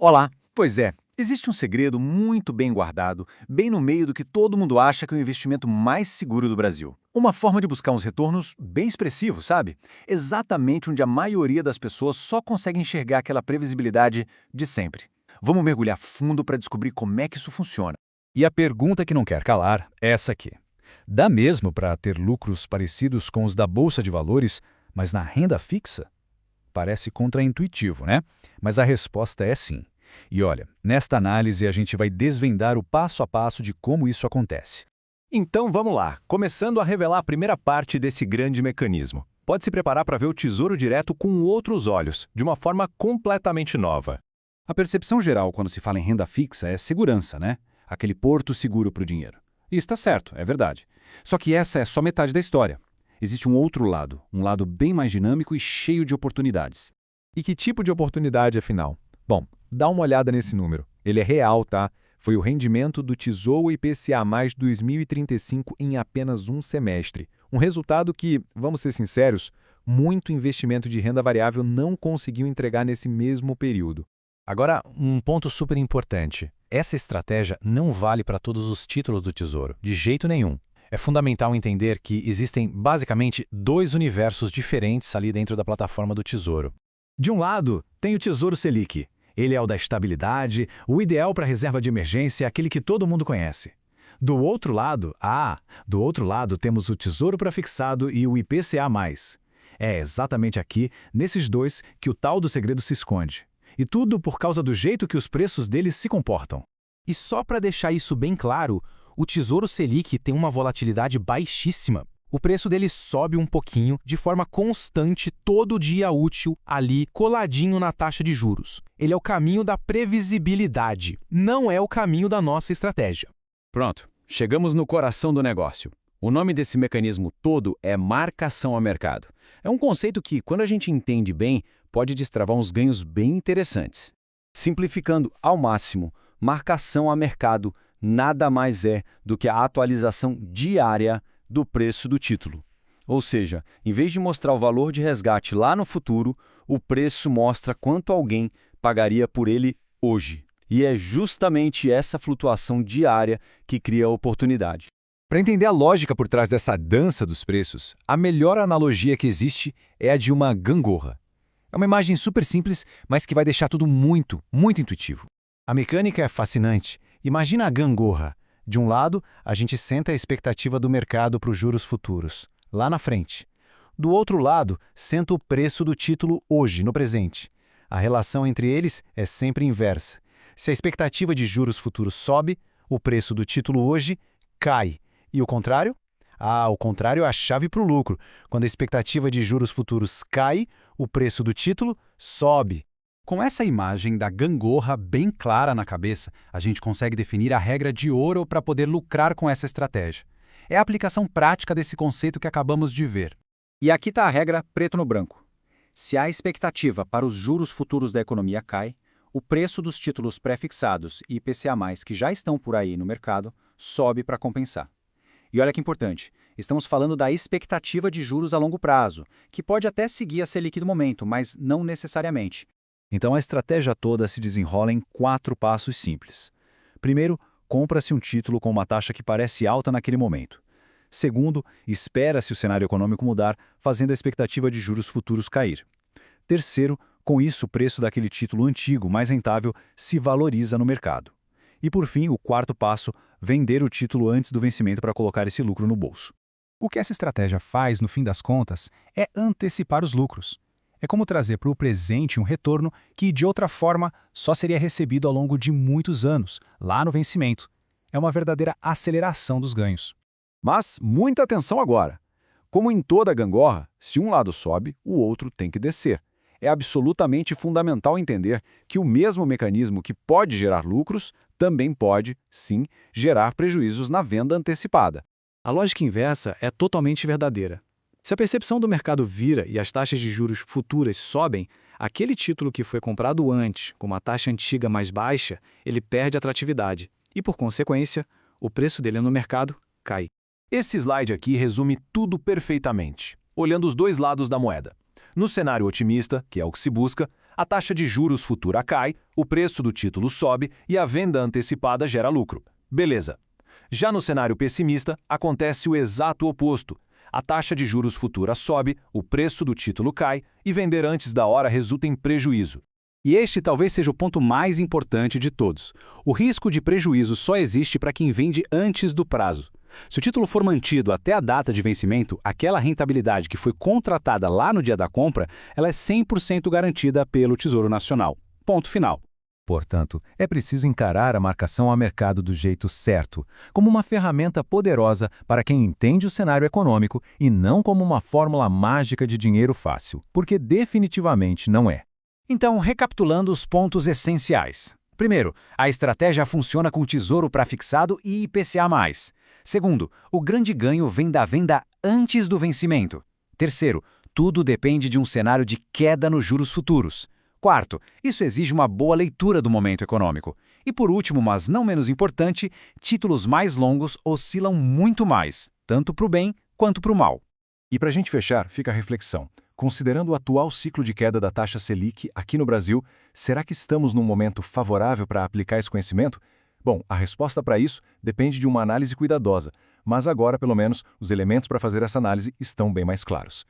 Olá! Pois é, existe um segredo muito bem guardado, bem no meio do que todo mundo acha que é o investimento mais seguro do Brasil. Uma forma de buscar uns retornos bem expressivos, sabe? Exatamente onde a maioria das pessoas só consegue enxergar aquela previsibilidade de sempre. Vamos mergulhar fundo para descobrir como é que isso funciona. E a pergunta que não quer calar é essa aqui. Dá mesmo para ter lucros parecidos com os da Bolsa de Valores, mas na renda fixa? Parece contraintuitivo, né? Mas a resposta é sim. E olha, nesta análise a gente vai desvendar o passo a passo de como isso acontece. Então vamos lá, começando a revelar a primeira parte desse grande mecanismo. Pode se preparar para ver o Tesouro Direto com outros olhos, de uma forma completamente nova. A percepção geral quando se fala em renda fixa é segurança, né? Aquele porto seguro para o dinheiro. E está certo, é verdade. Só que essa é só metade da história. Existe um outro lado, um lado bem mais dinâmico e cheio de oportunidades. E que tipo de oportunidade, afinal? Bom, dá uma olhada nesse número. Ele é real, tá? Foi o rendimento do Tesouro IPCA+ 2035 em apenas um semestre. Um resultado que, vamos ser sinceros, muito investimento de renda variável não conseguiu entregar nesse mesmo período. Agora, um ponto super importante. Essa estratégia não vale para todos os títulos do Tesouro, de jeito nenhum. É fundamental entender que existem basicamente dois universos diferentes ali dentro da plataforma do Tesouro. De um lado, tem o Tesouro Selic. Ele é o da estabilidade, o ideal para reserva de emergência, aquele que todo mundo conhece. Do outro lado temos o Tesouro Prefixado e o IPCA+. É exatamente aqui, nesses dois, que o tal do segredo se esconde. E tudo por causa do jeito que os preços deles se comportam. E só para deixar isso bem claro, o Tesouro Selic tem uma volatilidade baixíssima. O preço dele sobe um pouquinho, de forma constante, todo dia útil, ali, coladinho na taxa de juros. Ele é o caminho da previsibilidade, não é o caminho da nossa estratégia. Pronto, chegamos no coração do negócio. O nome desse mecanismo todo é marcação a mercado. É um conceito que, quando a gente entende bem, pode destravar uns ganhos bem interessantes. Simplificando ao máximo, marcação a mercado nada mais é do que a atualização diária do preço do título. Ou seja, em vez de mostrar o valor de resgate lá no futuro, o preço mostra quanto alguém pagaria por ele hoje. E é justamente essa flutuação diária que cria a oportunidade. Para entender a lógica por trás dessa dança dos preços, a melhor analogia que existe é a de uma gangorra. É uma imagem super simples, mas que vai deixar tudo muito intuitivo. A mecânica é fascinante. Imagina a gangorra. De um lado, a gente senta a expectativa do mercado para os juros futuros, lá na frente. Do outro lado, senta o preço do título hoje, no presente. A relação entre eles é sempre inversa. Se a expectativa de juros futuros sobe, o preço do título hoje cai. E o contrário? O contrário é a chave para o lucro. Quando a expectativa de juros futuros cai, o preço do título sobe. Com essa imagem da gangorra bem clara na cabeça, a gente consegue definir a regra de ouro para poder lucrar com essa estratégia. É a aplicação prática desse conceito que acabamos de ver. E aqui está a regra preto no branco. Se a expectativa para os juros futuros da economia cai, o preço dos títulos pré-fixados e IPCA+, que já estão por aí no mercado, sobe para compensar. E olha que importante, estamos falando da expectativa de juros a longo prazo, que pode até seguir a Selic do momento, mas não necessariamente. Então a estratégia toda se desenrola em 4 passos simples. Primeiro, compra-se um título com uma taxa que parece alta naquele momento. Segundo, espera-se o cenário econômico mudar, fazendo a expectativa de juros futuros cair. Terceiro, com isso o preço daquele título antigo, mais rentável, se valoriza no mercado. E por fim, o quarto passo, vender o título antes do vencimento para colocar esse lucro no bolso. O que essa estratégia faz, no fim das contas, é antecipar os lucros. É como trazer para o presente um retorno que, de outra forma, só seria recebido ao longo de muitos anos, lá no vencimento. É uma verdadeira aceleração dos ganhos. Mas muita atenção agora. Como em toda gangorra, se um lado sobe, o outro tem que descer. É absolutamente fundamental entender que o mesmo mecanismo que pode gerar lucros também pode, sim, gerar prejuízos na venda antecipada. A lógica inversa é totalmente verdadeira. Se a percepção do mercado vira e as taxas de juros futuras sobem, aquele título que foi comprado antes, com uma taxa antiga mais baixa, ele perde atratividade e, por consequência, o preço dele no mercado cai. Esse slide aqui resume tudo perfeitamente, olhando os dois lados da moeda. No cenário otimista, que é o que se busca, A taxa de juros futura cai, o preço do título sobe e a venda antecipada gera lucro. Beleza. Já no cenário pessimista, acontece o exato oposto. A taxa de juros futura sobe, o preço do título cai e vender antes da hora resulta em prejuízo. E este talvez seja o ponto mais importante de todos. O risco de prejuízo só existe para quem vende antes do prazo. Se o título for mantido até a data de vencimento, aquela rentabilidade que foi contratada lá no dia da compra, ela é 100% garantida pelo Tesouro Nacional. Ponto final. Portanto, é preciso encarar a marcação a mercado do jeito certo, como uma ferramenta poderosa para quem entende o cenário econômico e não como uma fórmula mágica de dinheiro fácil, porque definitivamente não é. Então, recapitulando os pontos essenciais. Primeiro, a estratégia funciona com tesouro prafixado e IPCA+. Segundo, o grande ganho vem da venda antes do vencimento. Terceiro, tudo depende de um cenário de queda nos juros futuros. Quarto, isso exige uma boa leitura do momento econômico. E por último, mas não menos importante, títulos mais longos oscilam muito mais, tanto para o bem quanto para o mal. E para a gente fechar, fica a reflexão. Considerando o atual ciclo de queda da taxa Selic aqui no Brasil, será que estamos num momento favorável para aplicar esse conhecimento? Bom, a resposta para isso depende de uma análise cuidadosa, mas agora, pelo menos, os elementos para fazer essa análise estão bem mais claros.